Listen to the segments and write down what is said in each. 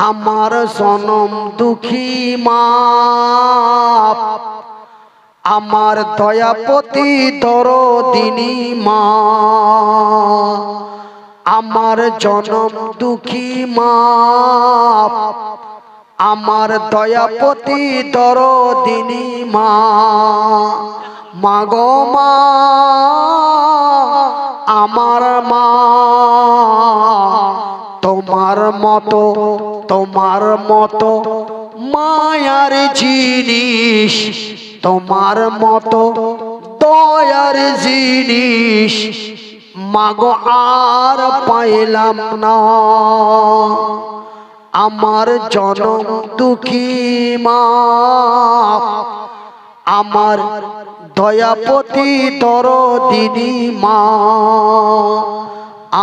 আমার জনম দুঃখী মা, আমার দয়াপতি দরদিনী মা, আমার জনম দুঃখী মা, আমার দয়াপতি দরদিনী মা। মাগো মা, আমার মা, তোমার মতো মায়ার জিনিস, তোমার মতো দয়ার জিনিস মাগো আর পাইলাম না। আমার জনম দুঃখী মা, আমার দয়াপতি দরদিনী মা,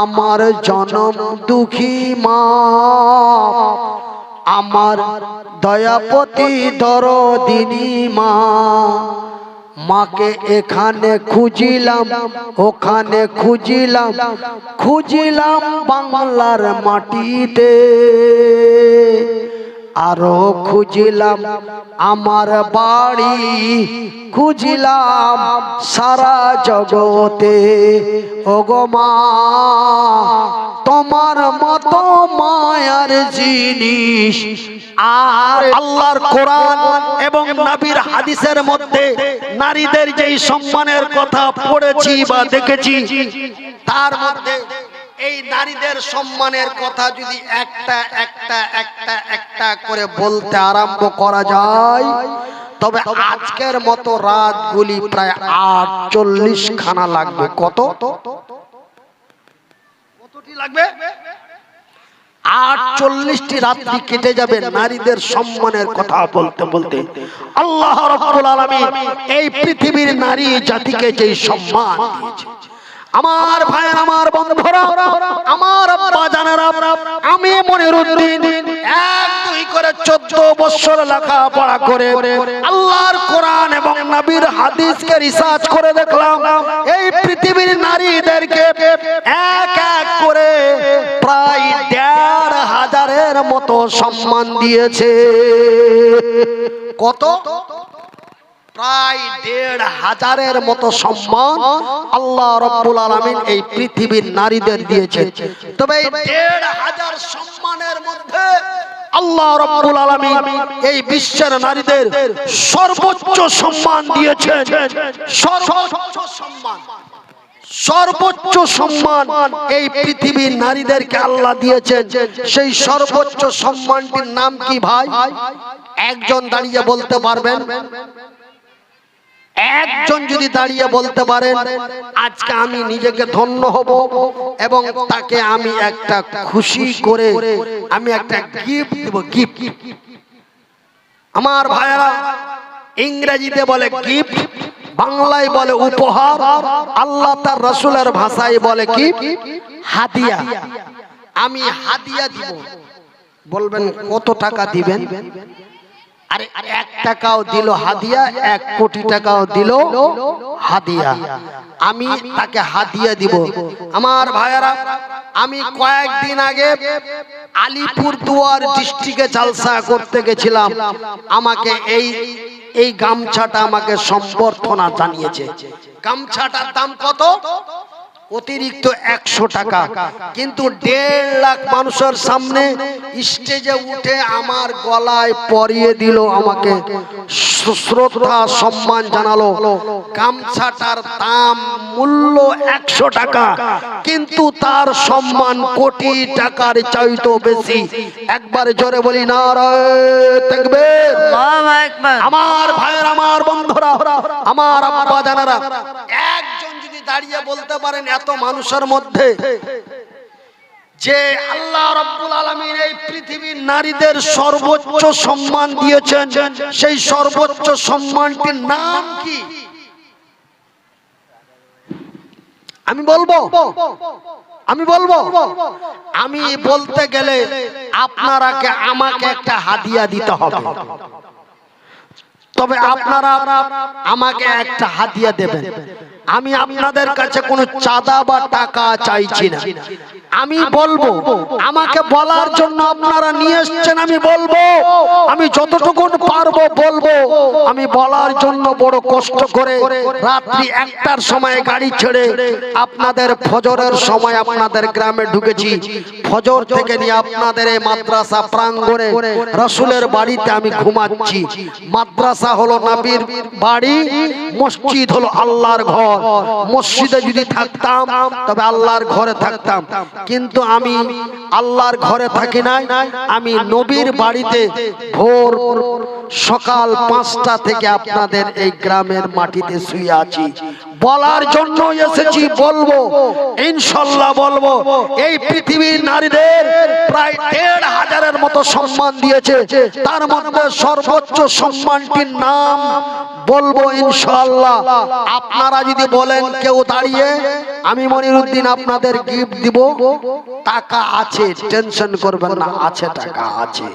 আমার জনম দুঃখী মা, আমার দয়াপতি দরদিনী মা। মাকে এখানে খুঁজিলাম, ওখানে খুঁজিলাম, খুঁজিলাম বাংলার মাটিতে, আরো খুঁজিলাম আমার বাড়ি, খুঁজিলাম সারা জগতে। ওগো মা, তোমার মতো মায়ার জিনিস আর আল্লাহর কোরআন এবং নবীর হাদিসের মধ্যে নারীদের যেই সম্মানের কথা পড়েছি বা দেখেছি, তার মধ্যে এই নারীদের সম্মানের কথা যদি একটা একটা একটা একটা করে বলতে আরম্ভ করা যায়, তবে আজকের মতো রাতগুলি প্রায় 48 খানা লাগবে। কতটি লাগবে? 48টি রাত্রি কেটে যাবে নারীদের সম্মানের কথা বলতে বলতে। আল্লাহ রাব্বুল আলামিন এই পৃথিবীর নারী জাতিকে যে সম্মান দিয়েছে, আমার ভাই, আমার বন্ধুরা, আমার আব্বা জানেরা, আমি মনিরউদ্দিন 1-2 করে 14 বছর লেখাপড়া করে আল্লাহর কোরআন এবং নবীর হাদিসকে রিসার্চ করে দেখলাম, এই পৃথিবীর নারীদেরকে এক এক করে প্রায় 1500-এর মতো সম্মান দিয়েছে। কত? প্রায় 1500-এর মতো সম্মান আল্লাহ রাব্বুল আলামিন এই পৃথিবীর নারীদের দিয়েছে। তবে এই 1500 সম্মানের মধ্যে আল্লাহ রাব্বুল আলামিন এই বিশ্বের নারীদের সর্বোচ্চ সম্মান দিয়েছেন। সর্বোচ্চ সম্মান এই পৃথিবীর নারীদেরকে আল্লাহ দিয়েছেন। সেই সর্বোচ্চ সম্মানটির নাম কি ভাই? একজন দাঁড়িয়ে বলতে পারবেন? একজন যদি দাঁড়িয়ে বলতে পারেন, আজকে আমি নিজেকে ধন্য হব এবং তাকে আমি একটা খুশি করে আমি একটা গিফট দেব। গিফট আমার ভাইরা ইংরেজিতে বলে গিফট, বাংলায় বলে উপহার, আল্লাহ তার রাসূলের ভাষায় বলে কি? হাদিয়া। আমি হাদিয়া দিব। বলবেন কত টাকা দিবেন? আরে 1 টাকাও দিল হাদিয়া, 1 কোটি টাকাও দিল হাদিয়া, আমি তাকে হাদিয়া দিব। আমার ভাইয়ারা, আমি কয়েকদিন আগে আলিপুরদুয়ার ডিস্ট্রিক্টে জালসা করতে গেছিলাম। আমাকে এই গামছাটা আমাকে সম্বর্ধনা জানিয়েছে। গামছাটার দাম কত? অতিরিক্ত 100 টাকা। কিন্তু 1.5 লাখ মানুষের সামনে স্টেজে উঠে আমার গলায় পরিয়ে দিল, আমাকে শ্রদ্ধা সম্মান জানালো। গামছাটার দাম মূল্য 100 টাকা, কিন্তু তার সম্মান কোটি টাকার চাইতো বেশি। একবার জোরে বলি নারায়ে তাকবীর। আমার ভাইয়ের, আমার বন্ধুরা, আমার আব্বা জানেরা, একজন যদি দাঁড়িয়ে বলতে পারেন এত মানুষের মধ্যে যে আল্লাহ রাব্বুল আলামিন এই পৃথিবীর নারীদের সর্বোচ্চ সম্মান দিয়েছেন, সেই সর্বোচ্চ সম্মানটির নাম কি? আমি বলবো আমি বলতে গেলে আপনারাকে আমাকে একটা হাদিয়া দিতে হবে। তবে আপনারা আমাকে একটা হাদিয়া দেবেন। আমি আপনাদের কাছে কোনো চাঁদা বা টাকা চাইছি না। আমি বলবো, আমাকে বলার জন্য আপনারা নিয়ে এসেছেন, আমি বলবো, আমি যতটুকু পারবো বলবো। আমি বলার জন্য বড় কষ্ট করে রাত্রি 1টার সময় গাড়ি ছেড়ে আপনাদের ফজরের সময় আপনাদের গ্রামে ঢুকেছি। ফজর থেকে নিয়ে আপনাদের এই মাদ্রাসা প্রাঙ্গণে রাসূলের বাড়িতে আমি ঘুমাচ্ছি। মাদ্রাসা হলো নবীর বাড়ি, মসজিদ হলো আল্লাহর ঘর। মসজিদে যদি থাকতাম তবে আল্লাহর ঘরে থাকতাম, কিন্তু আমি আল্লাহর ঘরে থাকি নাই, আমি নবীর বাড়িতে ভোর সকাল 5টা থেকে আপনাদের এই গ্রামের মাটিতে শুয়ে আছি। বলার জন্য এসেছি, বলবো, ইনশাআল্লাহ বলবো। এই পৃথিবীর নারীদের প্রায় 1,500-এর মতো সম্মান দিয়েছে, তার মধ্যে সর্বোচ্চ সম্মানটির নাম বলবো ইনশাআল্লাহ। আপনারা যদি বলেন কেউ দাঁড়িয়ে, আমি মনিরউদ্দিন আপনাদের গিফট দিব। টাকা আছে, টেনশন করবেন না, আছে, টাকা আছে।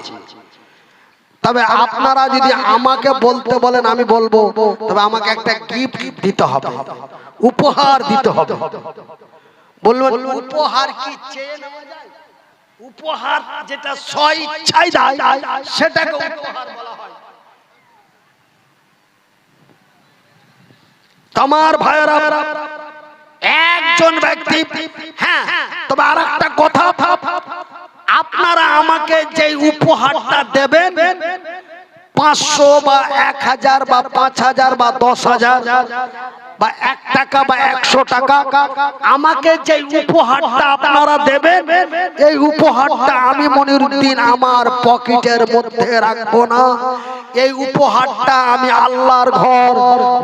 তবে আপনারা যদি আমাকে বলতে বলেন আমি বলবো, তবে আমাকে একটা গিফট দিতে হবে, উপহার দিতে হবে। বলবেন উপহার কি চেয়ে নেওয়া যায়? উপহার যেটা স্বইচ্ছায় দেয় সেটাকে উপহার বলা হয়। তোমার ভাইরা একজন ব্যক্তি, হ্যাঁ, তবে আরেকটা কথা, আপনারা আমাকে যে উপহারটা দেবেন 500 বা 1000 বা 5000 বা 10000 বা 1 টাকা বা 100 টাকা, আমাকে যে উপহারটা আপনারা দেবেন, এই উপহারটা আমি মনিরউদ্দিন আমার পকেটের মধ্যে রাখবো না। এই উপহারটা আমি আল্লাহর ঘর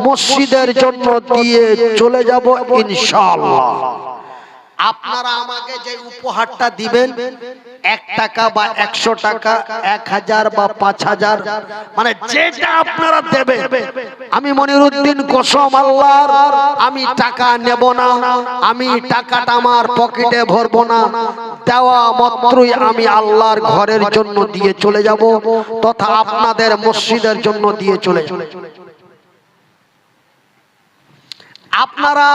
মসজিদের জন্য দিয়ে চলে যাব ইনশাআল্লাহ। আপনারা আমাকে যে উপহারটা দিবেন, 1 টাকা বা 100 টাকা, 1000 বা 5000, মানে যেটা আপনারা দেবেন, আমি মনিরউদ্দিন কসম আল্লাহর, আমি টাকা নেব না, আমি টাকাটা আমার পকেটে ভরবো না। দেওয়া মাত্রই আমি আল্লাহর ঘরের জন্য দিয়ে চলে যাব, তথা আপনাদের মসজিদের জন্য দিয়ে চলে যাব। আপনারা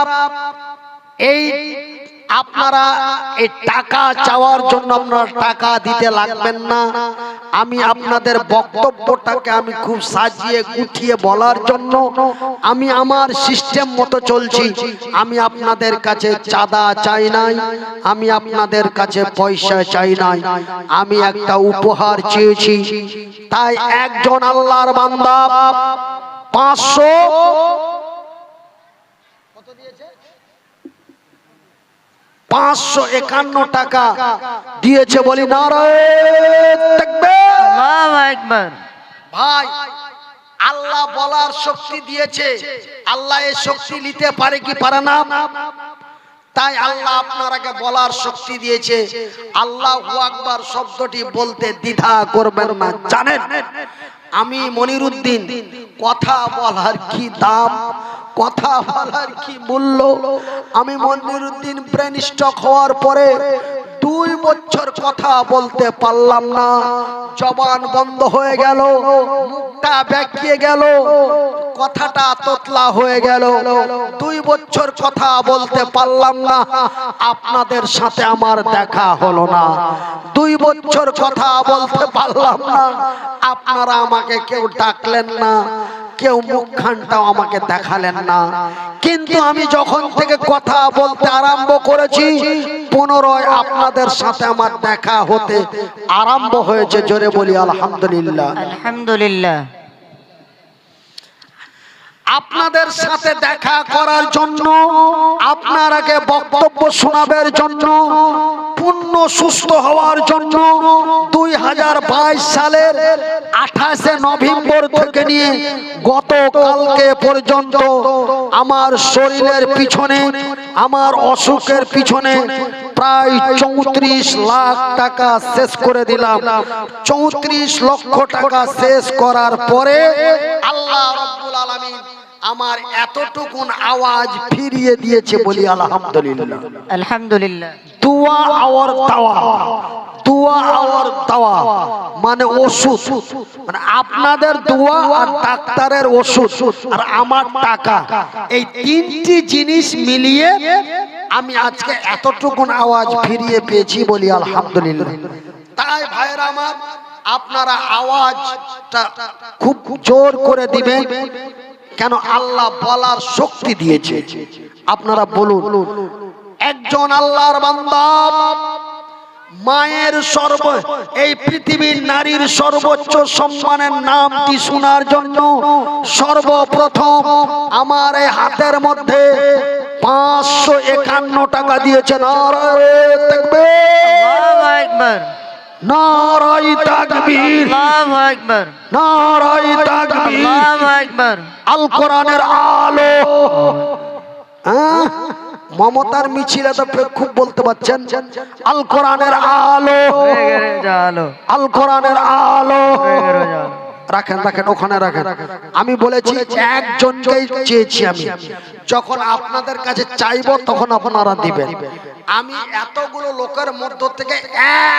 এই টাকা চাওয়ার জন্য আপনারা টাকা দিতে লাগবেন না। আমি আপনাদের বক্তব্যটাকে আমি খুব সাজিয়ে গুছিয়ে বলার জন্য আমি আমার সিস্টেম মতো চলছি। আমি আপনাদের কাছে চাঁদা চাই নাই, আমি আপনাদের কাছে পয়সা চাই নাই, আমি একটা উপহার চেয়েছি। তাই একজন আল্লাহর বান্দা 551 টাকা দিয়েছে, বলি নারায়ে তাকবীর, আল্লাহু আকবার। ভাই, আল্লাহ বলার শক্তি দিয়েছে, আল্লাহ এই শক্তি নিতে পারে কি পারে না? তাই আল্লাহ আপনারাকে বলার শক্তি দিয়েছে। আল্লাহু আকবার শব্দটি বলতে দ্বিধা করবেন না। জানেন আমি মনিরউদ্দিন কথা বলার কি দাম, কথা বলার কি মূল্য। আমি মনিরউদ্দিন ব্রেন স্ট্রোক হওয়ার পরে 2 বছর কথা বলতে পারলাম না, জবান বন্ধ হয়ে গেল, মুখটা বেঁকিয়ে গেল, কথাটা তোতলা হয়ে গেল। 2 বছর কথা বলতে পারলাম না, আপনাদের সাথে আমার দেখা হলো না। 2 বছর কথা বলতে পারলাম না, আপনারা আমাকে কেউ ডাকলেন না, কেউ মুখখানটাও আমাকে দেখালেন না। কিন্তু আমি যখন থেকে কথা বলতে আরম্ভ করেছি, পুনরায় আপনাদের সাথে আমার দেখা হতে আরম্ভ হয়েছে। জোরে বলি আলহামদুলিল্লাহ, আলহামদুলিল্লাহ। আপনাদের সাথে দেখা করার জন্য, আপনারাকে বক্তব্য শোনাবার জন্য, পূর্ণ সুস্থ হওয়ার জন্য 2022 সালের 28শে নভেম্বর থেকে নিয়ে গতকালকে পর্যন্ত আমার শরীরের পিছনে, আমার অসুখের পিছনে প্রায় 34 লাখ টাকা শেষ করে দিলাম। 34 লক্ষ টাকা শেষ করার পরে আল্লাহ রাব্বুল আলামিন আমার এতটুকুন আওয়াজ ফিরিয়ে দিয়েছে, বলি আলহামদুলিল্লাহ, আলহামদুলিল্লাহ। দুয়া আর দাওয়া, দুয়া আর দাওয়া মানে ওষুধ, মানে আপনাদের দোয়া আর ডাক্তারের ওষুধ আর আমার টাকা, এই তিনটি জিনিস মিলিয়ে আমি আজকে এতটুকুন আওয়াজ ফিরিয়ে পেয়েছি, বলি আলহামদুলিল্লাহ। তাই ভাইরা আমার, আপনারা আওয়াজটা খুব জোর করে দিবেন, কেন আল্লাহ বলার শক্তি দিয়েছে। আপনারা বলুন, একজন আল্লাহর বান্দা মায়ের এই পৃথিবীর নারীর সর্বোচ্চ সম্মানের নামটি শোনার জন্য সর্বপ্রথম আমার এই হাতের মধ্যে 551 টাকা দিয়েছেন। নারায়ে তাকবীর, আল্লাহু আকবার, নারায়ে তাকবীর, আল্লাহু আকবার, নারায়ে তাকবীর, আল্লাহু আকবার। আল কোরআনের আলো, মমতার মিছিল তো খুব বলতে পারছেন। আল কোরআনের আলো, আল কোরআনের আলো, রাখেন রাখেন ওখানে রাখেন। আমি বলেছি একজনকেই চেয়েছি আমি, যখন আপনাদের কাছে চাইবো তখন আপনারা দিবেন। আমি এতগুলো লোকের মধ্য থেকে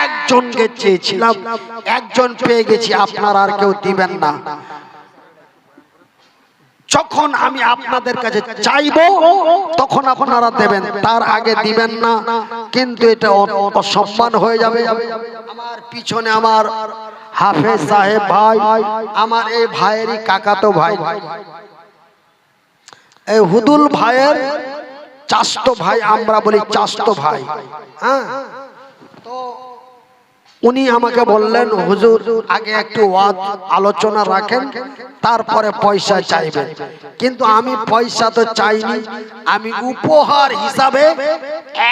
একজনকে চেয়েছিলাম, একজন পেয়ে গেছি, আপনারা আর কেউ দিবেন না। যখন আমি আপনাদের কাছে চাইবো তখন আপনারা দেবেন, তার আগে দিবেন না, কিন্তু এটা অসম্মান হয়ে যাবে। আমার পিছনে আমার হাফেজ সাহেব ভাই, আমার এই ভাইয়েরই কাকাতো ভাই, এই হুদুল ভাইয়ের চাচতো ভাই, আমরা বলি চাচতো ভাই। হ্যাঁ, তো উনি আমাকে বললেন, হুজুর আগে একটু ওয়াজ আলোচনা রাখেন, তারপরে পয়সা চাইবেন। কিন্তু আমি পয়সা তো চাইনি, আমি উপহার হিসাবে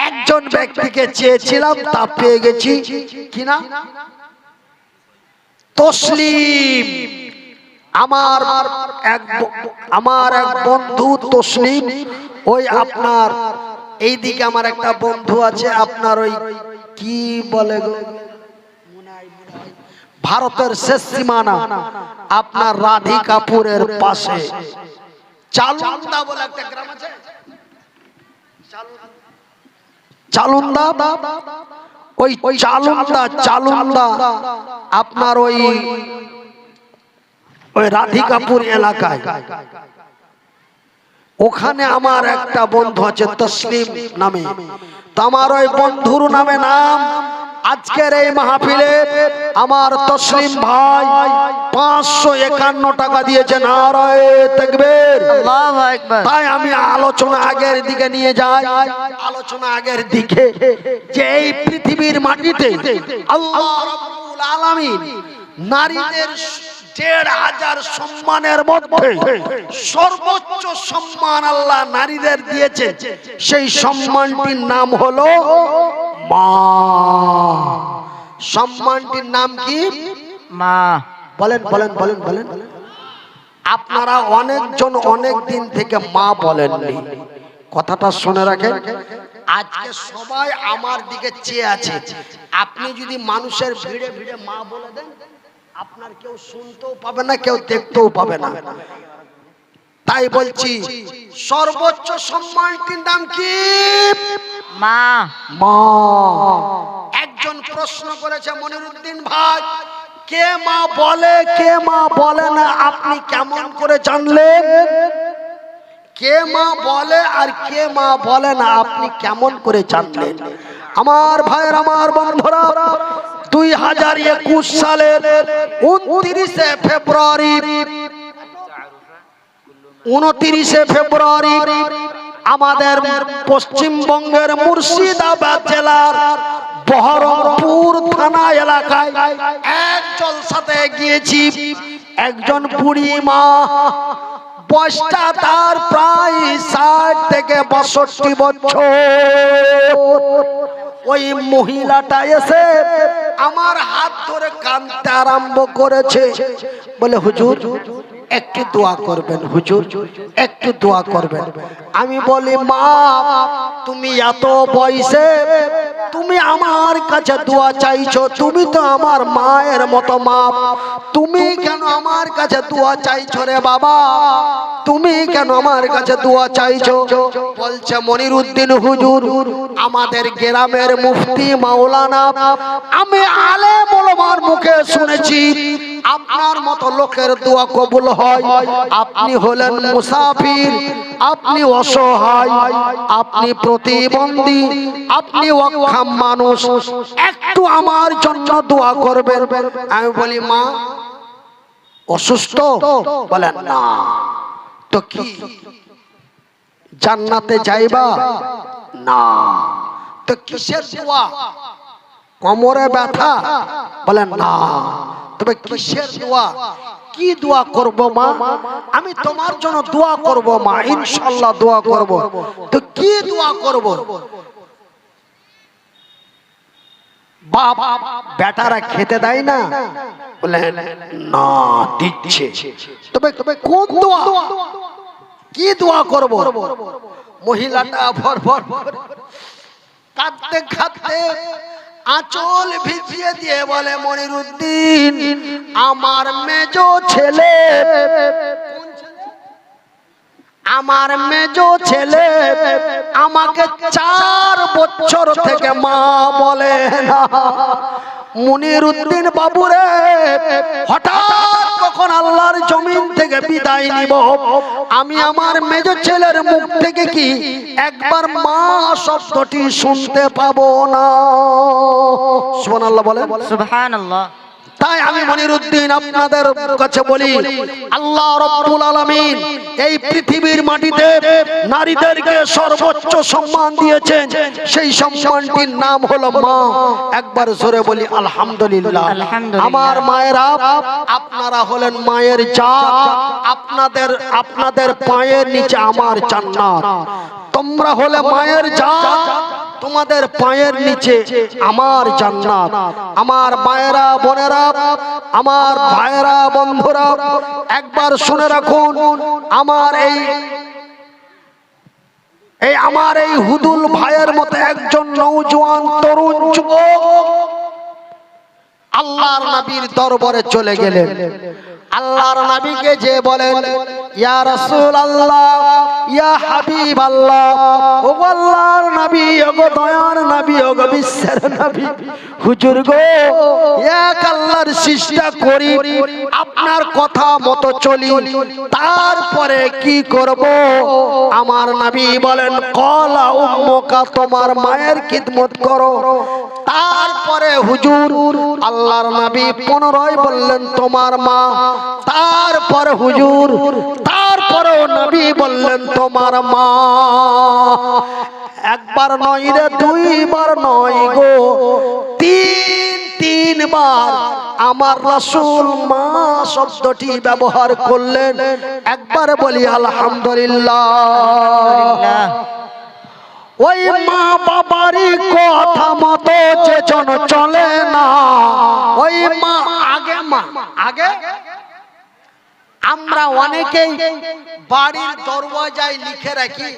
একজন ব্যক্তিকে চেয়েছিলাম, তা পেয়ে গেছি। কিনা? তসলিম, আমার এক বন্ধু তসলিম। ওই আপনার এইদিকে আমার একটা বন্ধু আছে, আপনার ওই কি বলে গো, ভারতের শেষ সীমানা, আপনার রাধিকাপুরের পাশে চালুন্দা বলে একটা গ্রাম আছে, চালুন্দা। ওই চালুন্দা আপনার ওই রাধিকাপুর এলাকায়, ওখানে আমার একটা বন্ধু আছে তসলিম নামে। তো আমার ওই বন্ধুর নামে নাম আজকের এই মাহফিলে আমার তসলিম ভাই 551 টাকা দিয়েছেন। নারায়ে তাকবীর, আল্লাহু আকবার। তাই আমি আলোচনা আগের দিকে নিয়ে যাই, আলোচনা আগের দিকে, যে এই পৃথিবীর মাটিতে আল্লাহ রাব্বুল আলামিন নারীদের 1,500 সম্মানের মধ্যে সর্বোচ্চ সম্মান আল্লাহ নারীদের দিয়েছে, সেই সম্মানটির নাম হলো মা। সম্মানটির নাম কি? মা। বলেন বলেন বলেন বলেন। আপনারা অনেকজন অনেক দিন থেকে মা বলেননি, কথাটা শুনে রাখেন। আজকে সবাই আমার দিকে চেয়ে আছে, আপনি যদি মানুষের ভিড়ে ভিড়ে মা বলে দেন, আপনার কেউ শুনতেও পাবে না, কেউ দেখতেও পাবে না। তাই বলছি, সর্বোচ্চ সম্মানটির নাম কি? মা। মা। একজন প্রশ্ন করেছে, মনিরুদ্দিন ভাই, কে মা বলে কে মা বলে না আপনি কেমন করে জানলেন? কে মা বলে আর কে মা বলে না আপনি কেমন করে জানলেন? আমার ভাইয়ের, আমার বন্ধুরা, 2021 সালের 29শে ফেব্রুয়ারি আমাদের পশ্চিমবঙ্গের মুর্শিদাবাদ জেলার বহরমপুর থানা এলাকায় এক জলসাতে গিয়েছি। একজন বুড়ি মা, বয়সটা তার প্রায় 60 থেকে 62 বছর। ওই মহিলাটা এসে আমার হাত ধরে কাঁদতে আরম্ভ করেছে, বলে হুজুর একটু দোয়া করবেন হুজুর, একটু দোয়া করবেন। আমি বলি মা, তুমি এত বয়সে তুমি আমার কাছে দোয়া চাইছো, তুমি তো আমার মায়ের মতো মা, তুমি কেন আমার কাছে দোয়া চাইছো রে বাবা, তুমি কেন আমার কাছে দোয়া চাইছো? বলছে মনিরুদ্দিন হুজুর, আমাদের গ্রামের মুফতি মাওলানা, আমি আলেম ওলামার মুখে শুনেছি আপনার মতো লোকের দোয়া কবুল হয়। আপনি হলেন মুসাফির, আপনি অসহায়, আপনি প্রতিবন্ধী, আপনি অক্ষম মানুষ, একটু আমার জন্য দোয়া করবেন। আমি বলি মা অসুস্থ? বলেন না। তো কি জান্নাতে যাইবা? না। তো কিসের দোয়া? কোমরে ব্যথা? বলেন না। তবে কিসের দোয়া? কি দোয়া করব মা? আমি তোমার জন্য দোয়া করব মা, ইনশাআল্লাহ দোয়া করব। তো কি দোয়া করব? বাপ বেটারা খেতে দেয় না? বলেন না, দিচ্ছে। তবে কোন দোয়া, কি দোয়া করব? মহিলাটা ভর ভর কাঁদতে কাঁদতে আঁচল ভিজিয়ে দিয়ে বলে মনিরুদ্দিন, আমার মেজো ছেলে, আমার মেজো ছেলে আমাকে 4 বছর থেকে মা বলে না। মনিরুদ্দিন বাবুরে, হঠাৎ কখন আল্লাহর জমিন থেকে বিদায় নিব, আমি আমার মেজো ছেলের মুখ থেকে কি একবার মা শব্দটি শুনতে পাবো না? সুবহানাল্লাহ বলেন। সুবহানাল্লাহ। তাই আমি মনিরুদ্দিন আপনাদের কাছে বলি, আল্লাহ রাব্বুল আলামিন এই পৃথিবীর মাটিতে নারীদেরকে সর্বোচ্চ সম্মান দিয়েছেন, সেই সম্মানটির নাম হলো মা। একবার জোরে বলি আলহামদুলিল্লাহ। আমার মায়েরা, আপনারা হলেন মায়ের জাত, আপনাদের পায়ের নিচে আমার জান্নাত। তোমরা হলে মায়ের জাত, তোমাদের পায়ের নিচে আমার জান্নাত। আমার মায়েরা, বোনেরা, আমার ভাইয়েরা, বন্ধুরা, একবার শুনে রাখুন, আমার এই হুদুল ভাইয়ের মতো একজন নওজোয়ান তরুণ যুবক আল্লাহর নবীর দরবারে চলে গেলেন। আল্লাহর নবীকে যে বলেন, ইয়া রাসূলুল্লাহ, ইয়া হাবিবাল্লাহ, ও আল্লাহর নবী, ও দয়ার নবী, ও বিশ্বের নবী, হুজুর গো, এক আল্লাহর চেষ্টা করি, আপনার কথা মতো চলি, তারপরে কি করব? আমার নবী বলেন, কলা উম্মুকা, তোমার মায়ের খিদমত করো। তারপরে হুজুর আল্লাহর নবী পুনরায় বললেন, তোমার মা। তারপরে হুজুর, তারপরেও নবী বললেন, তোমার মা। একবার নয় রে, 2 বার নয় গো, 3 বার আমার রাসূল মা শব্দটি ব্যবহার করলেন। একবার বলি আলহামদুলিল্লাহ। ওই মা বাবারই কথা মতো যে জন চলে না, ওই মা আগে, মা আগে। আমরা অনেকেই বাড়ির দরওয়াজায় লিখে রাখি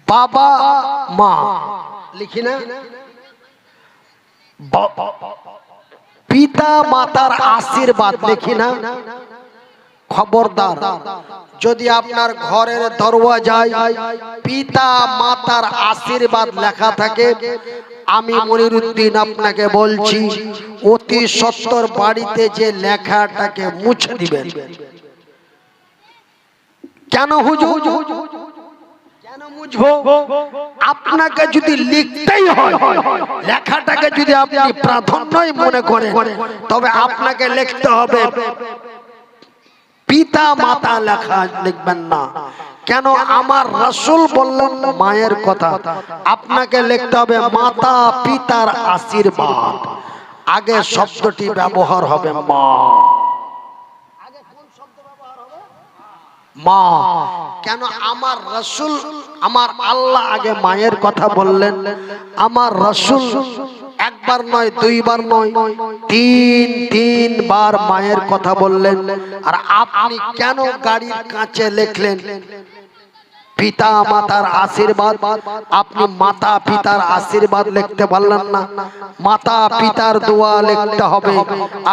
বাবা মা, লিখি না? পিতা মাতার আশীর্বাদ লিখি না? খবরদার, যদি আপনার ঘরের দরওয়াজায় পিতা মাতার আশীর্বাদ লেখা থাকে, আমি মনিরুদ্দিন আপনাকে বলছি, অতি সত্বর বাড়িতে যে লেখাটাকে মুছে দিবেন। কেন হুজুর? কেন মুছবো? আপনাকে যদি লিখতেই হয়, লেখাটাকে যদি আপনি প্রাধান্যই মনে করেন, তবে আপনাকে লিখতে হবে পিতা মাতা, লেখা লিখবেন না। কেন? আমার রাসূল বললেন মায়ের কথা, আপনাকে লিখতে হবে মাতা পিতার আশীর্বাদ। আগে শব্দটি ব্যবহার হবে মা। আগে কোন শব্দ ব্যবহার হবে? মা। কেন? আমার রাসূল, আমার আল্লাহ আগে মায়ের কথা বললেন, আমার রাসূল একবার নয়, দুইবার নয়, তিনবার মায়ের কথা বললেন। আর আপনি কেন গাড়ির কাঁচে লিখলেন পিতা মাতার আশীর্বাদ? আপনি মাতা পিতার আশীর্বাদ লিখতে পারলেন না, মাতা পিতার দোয়া লিখতে হবে।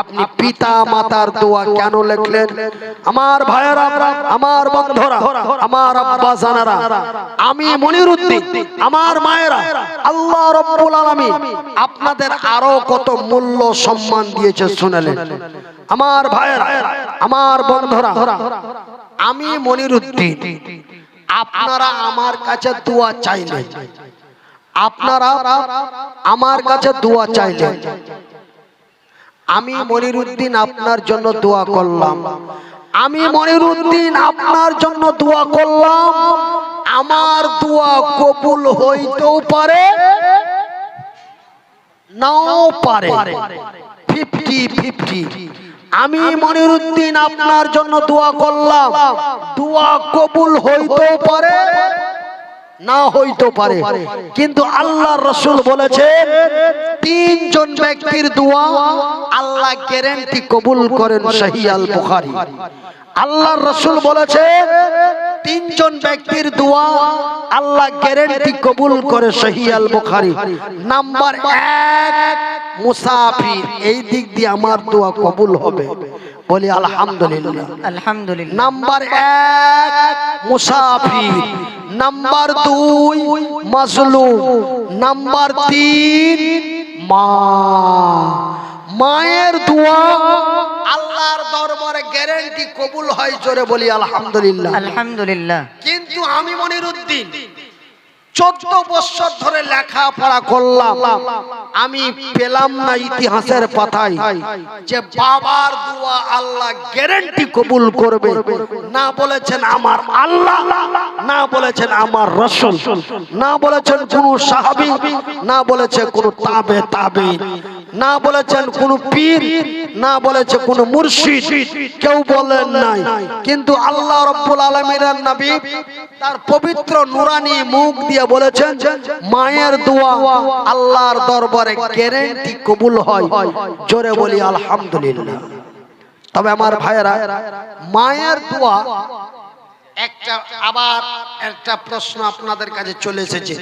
আপনি পিতা মাতার দোয়া কেন লিখলেন? আমার ভাইয়েরা, আমার বন্ধুরা, আমার আব্বা জানারা, আমি মনিরউদ্দিন, আমার মায়েরা, আল্লাহ রাব্বুল আলামিন আপনাদের আরো কত মূল্য সম্মান দিয়েছে শুনলেন। আমার ভাইয়েরা, আমার বন্ধুরা, আমি মনিরউদ্দিন, আপনারা আমার কাছে দোয়া চাইলেন, আপনারা আমার কাছে দোয়া চাইলেন, আমি মনিরউদ্দিন আপনার জন্য দোয়া করলাম। আমি মনিরউদ্দিন আপনার জন্য দোয়া করলাম। আমার দোয়া কবুল হইতেও পারে, নাও পারে, 50-50। আমি মনিরউদ্দিন আপনার জন্য দোয়া করলাম, দোয়া কবুল হইতেও পারে, না হইতে পারে। কিন্তু আল্লাহর রাসূল বলেছেন তিনজন ব্যক্তির দোয়া আল্লাহ গ্যারান্টি কবুল করেন, সহিহ আল বুখারী। আল্লাহর রাসূল বলেছেন তিনজন ব্যক্তির দোয়া আল্লাহ গ্যারান্টি কবুল করে, সহিহ আল বুখারী। নাম্বার 1 মুসাফির, এই দিক দিয়ে আমার দোয়া কবুল হবে, বলি আলহামদুলিল্লাহ, আলহামদুলিল্লাহ। নাম্বার 1 মুসাফির, নাম্বার 2 মাজলুম, নাম্বার 3 মা। মায়ের দোয়া আল্লাহর দরবারে গ্যারান্টি কবুল হয়, জোরে বলি আলহামদুলিল্লাহ, আলহামদুলিল্লাহ। কিন্তু আমি মনিরউদ্দিন 14 বছর ধরে লেখাপড়া করলাম, আমি পেলাম না ইতিহাসের পাতায় যে বাবার দোয়া আল্লাহ গ্যারান্টি কবুল করবে। না বলেছেন আমার আল্লাহ, না বলেছেন আমার রাসূল, না বলেছেন কোন সাহাবী, না বলেছে কোন তাবে, না বলেছেন কোন পীর, না বলেছে কোন মুর্শিদ, কেউ বলেন নাই। কিন্তু আল্লাহ রাব্বুল আলামিনের নবী তার পবিত্র নুরানি মুখ দিয়ে বলেছেন মায়ের দোয়া আল্লাহর দরবারে গ্যারান্টি কবুল হয়, জোরে বলি আলহামদুলিল্লাহ। তবে আমার ভাইয়েরা, মায়ের দোয়া আবার একটা প্রশ্ন আপনাদের কাছে চলে এসেছে।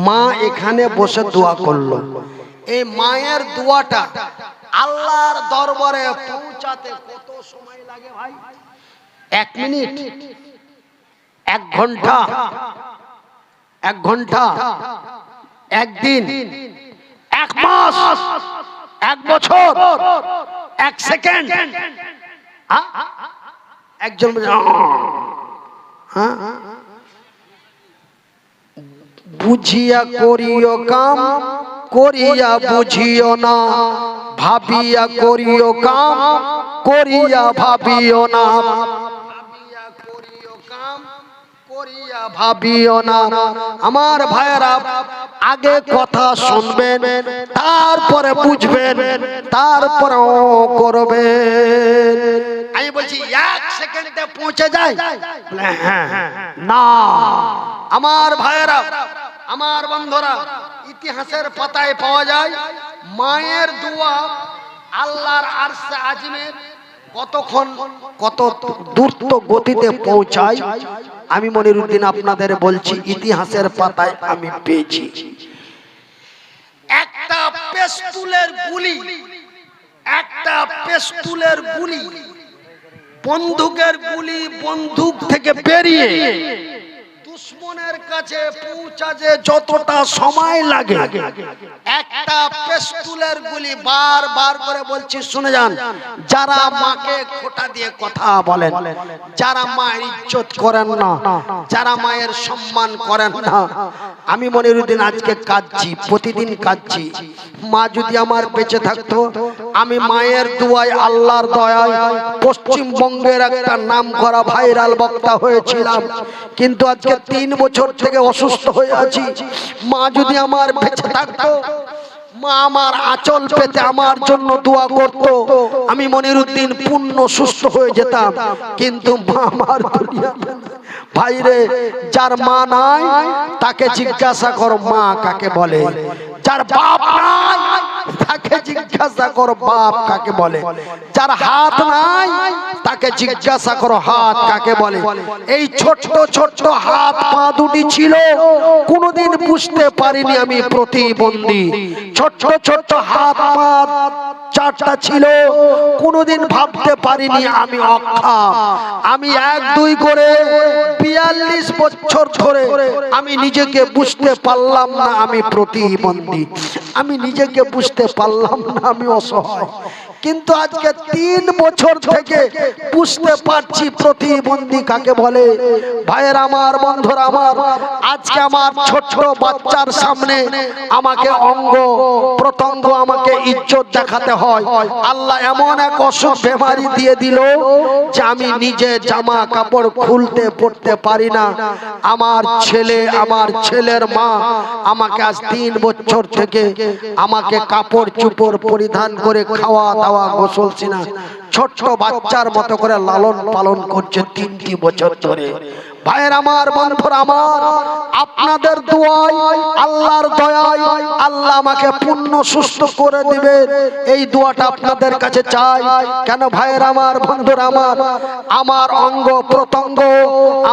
মা এখানে বসে দোয়া করলো, এই মায়ের দোয়াটা আল্লাহর দরবারে পৌঁছাতে কত সময় লাগে ভাই? 1 মিনিট, 1 ঘন্টা, 1 ঘন্টা, 1 দিন, 1 মাস, 1 বছর, 1 সেকেন্ড? একজন বুঝিয়া করিও কাম, করিয়া বুঝিও না, ভাবিয়া করিও কাম, করিয়া ভাবিও না, ভাবিয়া করিও কাম, করিয়া ভাবিও না। আমার ভাইয়েরা, আগে কথা শুনবেন, তারপরে বুঝবেন, তারপরে করবেন। আমি বলছি 1 সেকেন্ডে পৌঁছে যায় না। আমার ভাইয়েরা, আমার বন্ধুরা, ইতিহাসের পাতায় পাওয়া যায় মায়ের দোয়া আল্লাহর আরশে আজিমের কতক্ষণ কত দ্রুত গতিতে পৌঁছায়। আমি মনিরউদ্দিন আপনাদের বলছি, ইতিহাসের পাতায় আমি পেয়েছি। একটা পেস্তুলের গুলি, একটা পেস্তুলের গুলি, বন্দুকের গুলি বন্দুক থেকে বেরিয়ে দুশমনের কাছে পৌঁছাতে যতটা সময় লাগে, একটা পেস্তুলের গুলি, বারবার করে বলছি শুনে যান, যারা মাকে খোঁটা দিয়ে কথা বলেন, যারা মায়ের ইজ্জত করেন না, যারা মায়ের সম্মান করেন না, আমি মনিরউদ্দিন আজকে কাঁদছি, প্রতিদিন কাঁদছি। মা যদি আমার বেঁচে থাকতো, আমি মায়ের দোয়ায়, আল্লাহর দয়ায় পশ্চিমবঙ্গের একটা নামকরা ভাইরাল বক্তা হয়েছিলাম। কিন্তু আজকে 3 বছর থেকে অসুস্থ হয়ে আছি। মা যদি আমার বেঁচে থাকতো, মা আমার আঁচল পেতে আমার জন্য দোয়া করত, আমি মনিরুদ্দিন পূর্ণ সুস্থ হয়ে যেতাম। কিন্তু মা আমার দুনিয়াতে ভাইরে, যার মা নাই তাকে জিজ্ঞাসা করো মা কাকে বলে, যার বাপ নাই তাকে জিজ্ঞাসা করো বাপ কাকে বলে, যার হাত নাই তাকে জিজ্ঞাসা করো হাত কাকে বলে। এই ছোট্ট ছোট্ট হাত পা দুটি ছিল, কোনোদিন বুঝতে পারিনি আমি প্রতিবন্ধী। ছোট্ট ছোট্ট হাত পা চারটা ছিল, কোনোদিন ভাবতে পারিনি আমি অক্ষম। আমি এক দুই করে ৪২ বছর ধরে আমি নিজেকে বুঝতে পারলাম না আমি প্রতিবন্ধী, আমি নিজেকে বুঝতে পারলাম না আমি অসহায়। কিন্তু আজকে ৩ বছর থেকে বুঝতে পারছি প্রতিবন্ধী কাকে বলে। ভাইয়ের আমার, বন্ধুরা আমার, আজকে আমার ছোট বাচ্চার সামনে আমাকে অঙ্গ প্রত্যঙ্গ আমাকে ইজ্জত দেখাতে হয়। আল্লাহ এমন এক অসুখ বেমারি দিয়ে দিল যে আমি নিজে জামা কাপড় খুলতে পড়তে পারি না। আমার ছেলে, আমার ছেলের মা আমাকে আজ ৩ বছর থেকে আমাকে কাপড় চোপড় পরিধান করে খাওয়া দাওয়া গোসল সিনা ছোট্ট বাচ্চার মতো করে লালন পালন করছে ৩টি বছর ধরে। ভাইয়ের আমার, বন্ধুরা আমার, আপনাদের দোয়ায়, আল্লাহর দয়ায় আল্লাহ আমাকে পূর্ণ সুস্থ করে দিবে, এই দোয়াটা আপনাদের কাছে চাই। কেন ভাইয়ের আমার, বন্ধুরা আমার, আমার অঙ্গ প্রত্যঙ্গ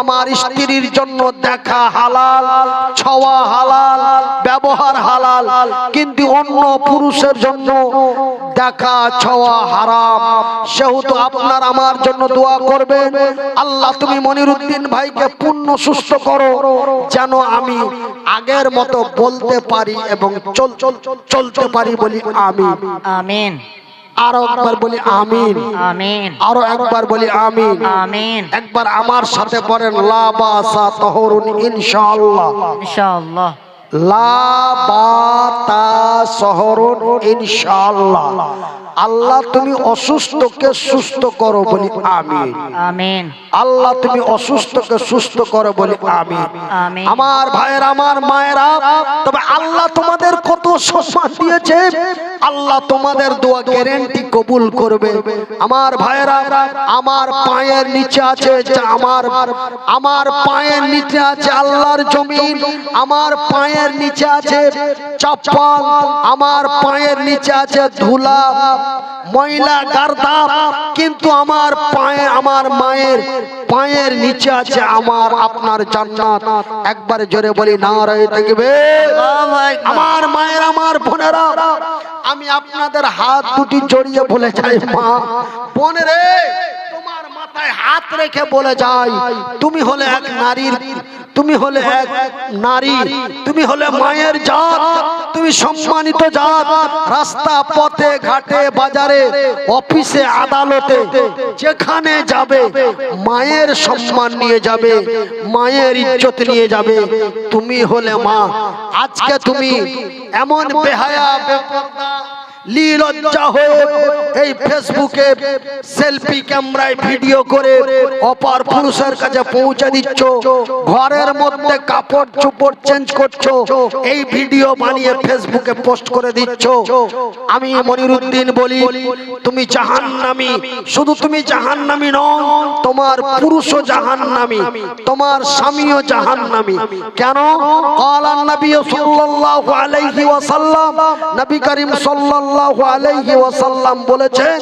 আমার স্ত্রীর জন্য দেখা হালাল, ছোঁয়া হালাল, ব্যবহার হালাল, কিন্তু অন্য পুরুষের জন্য দেখা ছোঁয়া হারাম। সেহেতু আপনার আমার জন্য দোয়া করবেন, আল্লাহ তুমি মনিরুদ্দিন ভাইকে পূর্ণ সুস্থ করো, যেন আমি আগের মতো বলতে পারি এবং চলতে পারি, বলি আমিন। আমিন। আরো একবার বলি আমিন। আমিন। আরো একবার বলি আমিন। আমিন। একবার আমার সাথে পড়েন, লা বাসা তাহরুন ইনশাআল্লাহ। ইনশাআল্লাহ। লা বাতা শহরুন ইনশাআল্লাহ। আল্লাহ তুমি অসুস্থকে সুস্থ করো, বলি আমিন। আমিন। আল্লাহ তুমি অসুস্থকে সুস্থ করো, বলি আমিন। আমিন। আমার ভাইয়েরা, আমার মায়েরা, তবে আল্লাহ তোমাদের কত সম্মান দিয়েছে, আল্লাহ তোমাদের দোয়া গ্যারান্টি কবুল করবে। আমার ভাইয়েরা, আমার পায়ের নিচে আছে, আমার পায়ের নিচে আছে আল্লাহর জমিন, আমার পায়ের নিচে আছে চপ্পল, আমার পায়ের নিচে আছে ধুলা ময়লা গার্দা, কিন্তু আমার পায়ে, আমার মায়ের পায়ের নিচে আছে আমার আপনার জান্নাত। একবার জোরে বলি নারায়ে তাকবীর। আমার মায়ের, আমার বোনেরা, আমি আপনাদের হাত দুটি জড়িয়ে বলে যাই, মা বোন রে, তোমার মাথায় হাত রেখে বলে যাই, তুমি হলে এক নারীর, তুমি হলে এক নারী, তুমি হলে মায়ের জাত, তুমি সম্মানিত জাত। রাস্তা পথে ঘাটে বাজারে অফিসে আদালতে যেখানে যাবে মায়ের সম্মান নিয়ে যাবে, মায়ের ইজ্জত নিয়ে যাবে। তুমি হলে মা। আজকে তুমি এমন বেহায়া বেপরদা লীলজ্জা হয়ে এই ফেসবুকে সেলফি ক্যামেরায় ভিডিও করে অপর পুরুষের কাছে পৌঁছে দিচ্ছ, ঘরের মধ্যে কাপড় চোপড় চেঞ্জ করছো, এই ভিডিও বানিয়ে ফেসবুকে পোস্ট করে দিচ্ছ। আমি মনিরুদ্দিন বলি, তুমি জাহান্নামী। শুধু তুমি জাহান্নামী নও, তোমার পুরুষও জাহান্নামী, তোমার স্বামীও জাহান্নামী। কেন? ক্বালান নবী সাল্লাল্লাহু আলাইহি ওয়াসাল্লাম, নবী করিম সাল্লাল্লাহু আলাইহি ওয়াসাল্লাম বলেছেন,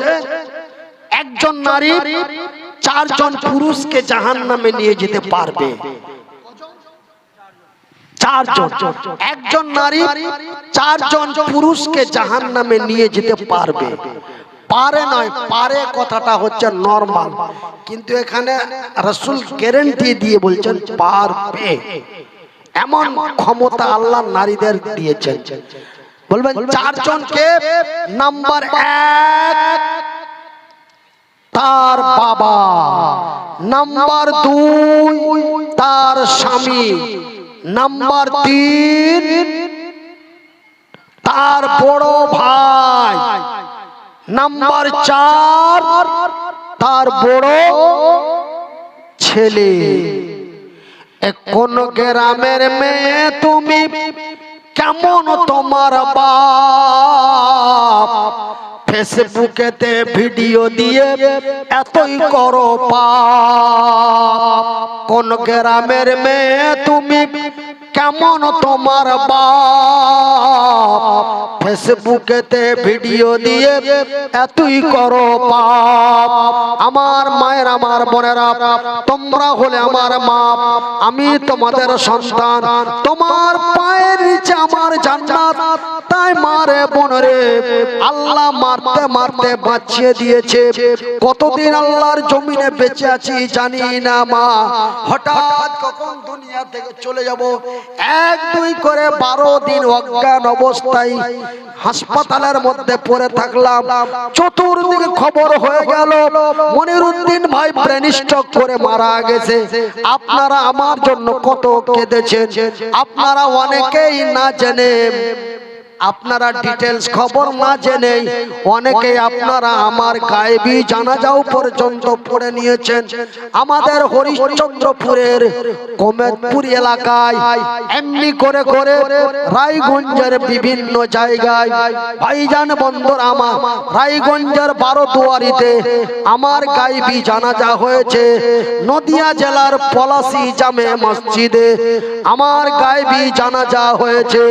একজন নারী 4 জন পুরুষকে জাহান্নামে নিয়ে যেতে পারবে। 4 জন, একজন নারী 4 জন পুরুষকে জাহান্নামে নিয়ে যেতে পারবে। পারে নয়, পারে কথাটা হচ্ছে নরমাল, কিন্তু এখানে রাসূল গ্যারান্টি দিয়ে বলছেন পারবে। এমন ক্ষমতা আল্লাহ নারীদের দিয়েছেন। বলবেন 4 জনকে, নাম্বার 1 তার বাবা, নাম্বার 2 তার স্বামী, নাম্বার 3 তার বড় ভাই, নাম্বার 4 তার বড় ছেলে। কোন গ্রামের মেয়ে তুমি কেমন তোমার বাপ ফেসবুকেতে ভিডিও দিয়ে এতই করো পাপ কোন গ্রামের মেয়ে তুমি কেমন তোমার বাপ ফেসবুকেতে ভিডিও দিয়ে এতই করো পাপ আমার মায়ের আমার বোনেরা তোমরা হলে আমার মা আমি তোমাদের সন্তান তোমার পায়ের নিচে আমার জান্নাত তাই মারে বোনরে আল্লাহ মারতে মারতে বাঁচিয়ে দিয়েছে কতদিন আল্লাহর জমিনে বেঁচে আছি জানি না মা হঠাৎ কখন দুনিয়া থেকে চলে যাব এক দুই করে 12 দিন অজ্ঞান অবস্থায় হাসপাতালের মধ্যে পড়ে থাকলাম চতুর্দিকে খবর হয়ে গেল মনিরুদ্দিন ভাই ব্রেন স্ট্রোক করে মারা গেছে আপনারা আমার জন্য কত কেঁদেছেন আপনারা অনেকেই না জেনে আপনারা ডিটেইলস খবর না জেনে অনেকে আপনারা আমার গায়েবী জানাজাও পর্যন্ত পড়ে নিয়েছেন আমাদের হরিশ্চন্দ্রপুরের কোমেদপুর এলাকায় এমনি করে করে রায়গঞ্জের বিভিন্ন জায়গায় ভাইজান বন্ধুরা আমার রায়গঞ্জের 12 দুয়ারিতে আমার গায়েবী জানাজা হয়েছে নদিয়া জেলার পলাশী জামে মসজিদে আমার গায়েবী জানাজা হয়েছে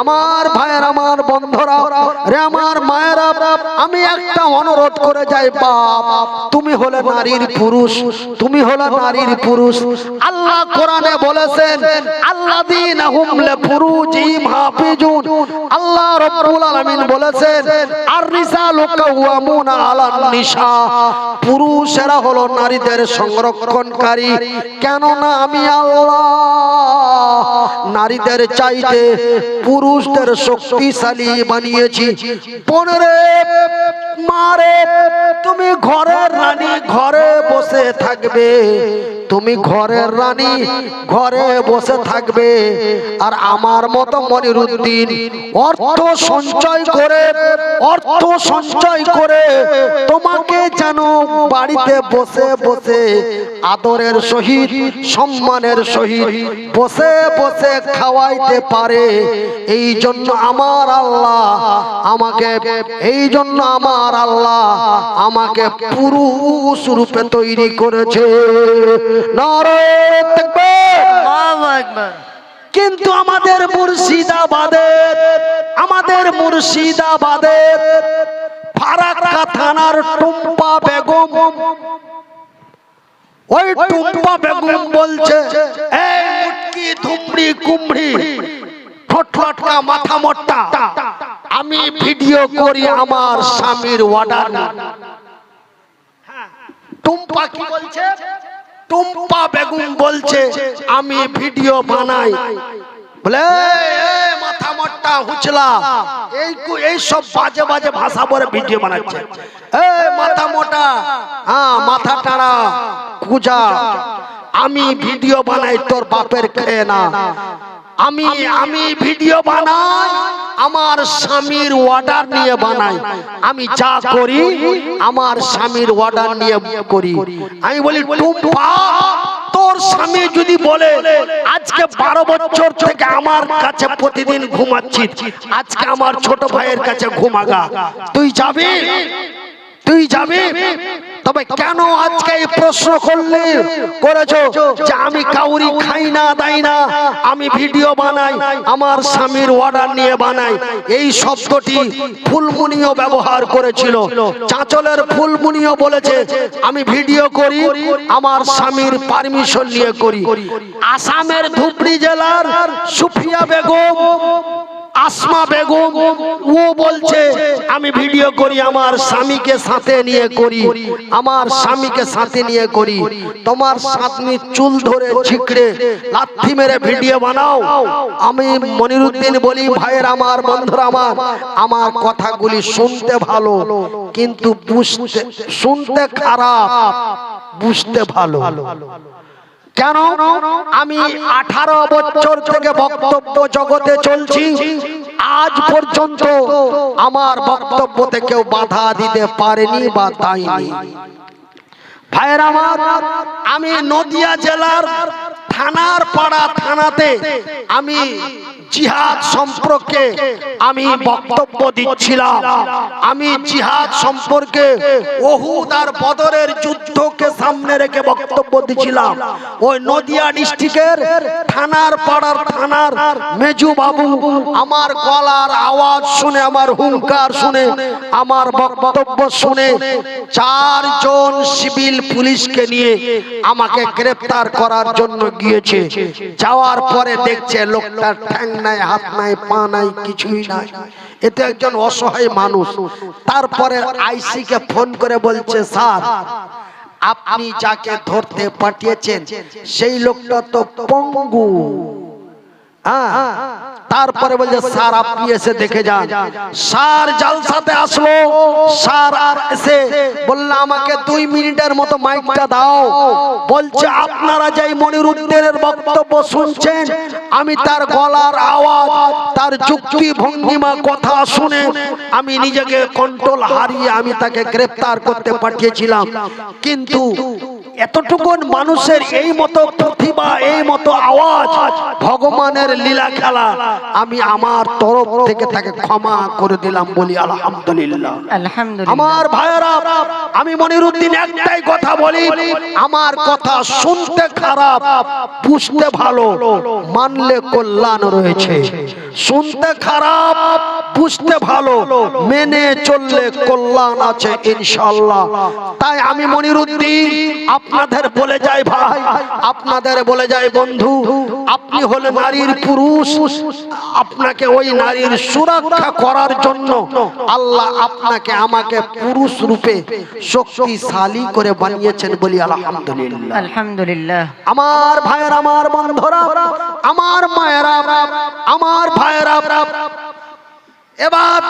আমার ভাই আমার বন্ধুরা রে আমার মায়েরা আমি একটা অনুরোধ করে যাই বাপ তুমি হলে নারীর পুরুষ তুমি হলে নারীর পুরুষ আল্লাহ কোরআনে বলেছেন আল্লাযীনা হুম লিফুরুজিহিম হাফিজুন আল্লাহ রাব্বুল আলামিন বলেছেন আর রিজালু কাওয়ামুনা আলান নিসা পুরুষেরা হলো নারীদের সংরক্ষণকারী কেন না আমি আল্লাহ নারীদের চাইতে পুরুষদের শক্তিশালী বানিয়েছি বোনরে মারে তুমি ঘরের রানী ঘরে বসে থাকবে তুমি ঘরের রানী ঘরে বসে থাকবে আর আমার মতো মনিরুদ্দিন অর্থ সঞ্চয় করে তোমাকে যেন বাড়িতে বসে বসে আদরের সহিত সম্মানের সহিত বসে বসে খাওয়াইতে পারে এই জন্য আমার আল্লাহ আমাকে পুরুষ রূপে তৈরি করেছে নারে তাকবীর আল্লাহু আকবার কিন্তু আমাদের মুর্শিদাবাদের ফারাক্কা থানার টুম্পা বেগম ওই টুম্পা বেগম বলছে এই মুটকি ধুমড়ি কুমড়ি ঠোঁটকা মাথা মোটা আমি ভিডিও করি আমার স্বামীর অর্ডার টুম্পা কি বলছে টুম্পা বেগম বলছে আমি ভিডিও বানাই বলে মাথা মোটা হুচলা এই সব বাজে বাজে ভাষা বলে ভিডিও বানাচ্ছে মাথা মোটা মাথা টানা কুজা আমি ভিডিও বানাই তোর বাপের খেয়ে না আমি ভিডিও বানাই আমার স্বামীর অর্ডার নিয়ে বানাই আমি যা করি আমার স্বামীর অর্ডার নিয়ে করি আমি বলি টুম্পা তোর স্বামী যদি বলে আজকে 12 বছর থেকে আমার কাছে প্রতিদিন ঘুমাচ্ছি আজকে আমার ছোট ভাইয়ের কাছে ঘুমাগা তুই যাবি তবে কেন আজকে এই প্রশ্ন করেছো যে আমি কাউরি খাই না দাই না আমি ভিডিও বানাই আমার স্বামীর অর্ডার নিয়ে বানাই এই শব্দটি ফুলমুনিও ব্যবহার করেছিল চাঁচলের ফুলমুনিও বলেছে আমি ভিডিও করি আমার স্বামীর পারমিশন নিয়ে করি আসামের ধুবড়ি জেলার সুফিয়া বেগম আসমা বেগম ও বলছে আমি ভিডিও করি আমার স্বামীকে সাথে নিয়ে করি তোমার স্বামী চুল ধরে ছিকড়ে লাথি মেরে ভিডিও বানাও আমি মনিরুদ্দিন বলি ভাইয়ের আমার বন্ধুরা আমার কথাগুলি শুনতে ভালো কিন্তু শুনতে খারাপ বুঝতে ভালো কেন আমি 18 বছর থেকে বক্তব্য জগতে চলছি আজ পর্যন্ত আমার বক্তব্যতে কেউ বাধা দিতে পারেনি বা দেয়নি ভাইয়ের আমার আমি নদিয়া জেলার থানার পাড়া থানাতে আমি জিহাদ সম্পর্কে আমি বক্তব্য দিচ্ছিলাম। আমি জিহাদ সম্পর্কে উহুদ আর বদরের যুদ্ধকে সামনে রেখে বক্তব্য দিচ্ছিলাম। ওই নদিয়া ডিস্ট্রিক্টের থানার পাড়ার থানার মেজু বাবু আমার গলার আওয়াজ শুনে, আমার হুঙ্কার শুনে, আমার বক্তব্য শুনে 4 জন সিভিল পুলিশকে নিয়ে আমাকে গ্রেফতার করার জন্য গিয়েছে। যাওয়ার পরে দেখছে লোকটার ঠ্যাং নাই, হাত নাই, পা নাই, কিছুই নাই। এতে একজন অসহায় মানুষ। তারপরে আইসি কে ফোন করে বলছে, স্যার আপনি যাকে ধরতে পাঠিয়েছেন সেই লোকটা তো পঙ্গু। তারপরে বলছে, স্যার আপনি এসে দেখে যান। স্যার জালসাতে আসলো। স্যার আর এসে বলল, আমাকে 2 মিনিটের মতো মাইকটা দাও। বলছে, আপনারা যেই মনিরুদ্দিনের বক্তব্য শুনছেন, আমি তার গলার আওয়াজ, তার যুক্তি ভঙ্গিমা কথা শুনে আমি নিজেকে কন্ট্রোল হারিয়ে আমি তাকে গ্রেফতার করতে পাঠিয়েছিলাম। কিন্তু এতটুকু মানুষের এই মতো প্রতিভা, এই মতো আওয়াজ, ভগবানের লীলা খেলা, আমি আমার তরফ থেকে তাকে ক্ষমা করে দিলাম। বলি আলহামদুলিল্লাহ। আলহামদুলিল্লাহ। আমার ভাইয়েরা, আমি মনিরুদ্দিন একটাই কথা বলি, আমার কথা শুনতে খারাপ, বুঝতে ভালো, মানলে কল্যাণ রয়েছে। শুনতে খারাপ, বুঝতে ভালো, মেনে চললে কল্যাণ আছে ইনশাআল্লাহ। তাই আমি মনিরুদ্দিন আপনাদের বলে যাই ভাই, আপনাদের বলে যাই বন্ধু, আপনি হলেন নারীর পুরুষ। আপনাকে ওই নারীর সুরক্ষা করার জন্য আল্লাহ আপনাকে আমাকে পুরুষ রূপে শক্তিশালী করে বানিয়েছেন। বলি আলহামদুলিল্লাহ। আলহামদুলিল্লাহ। আমার ভাইয়েরা, আমার বন্ধুরা, আমার মায়েরা, আমার ভাইয়েরা, এবার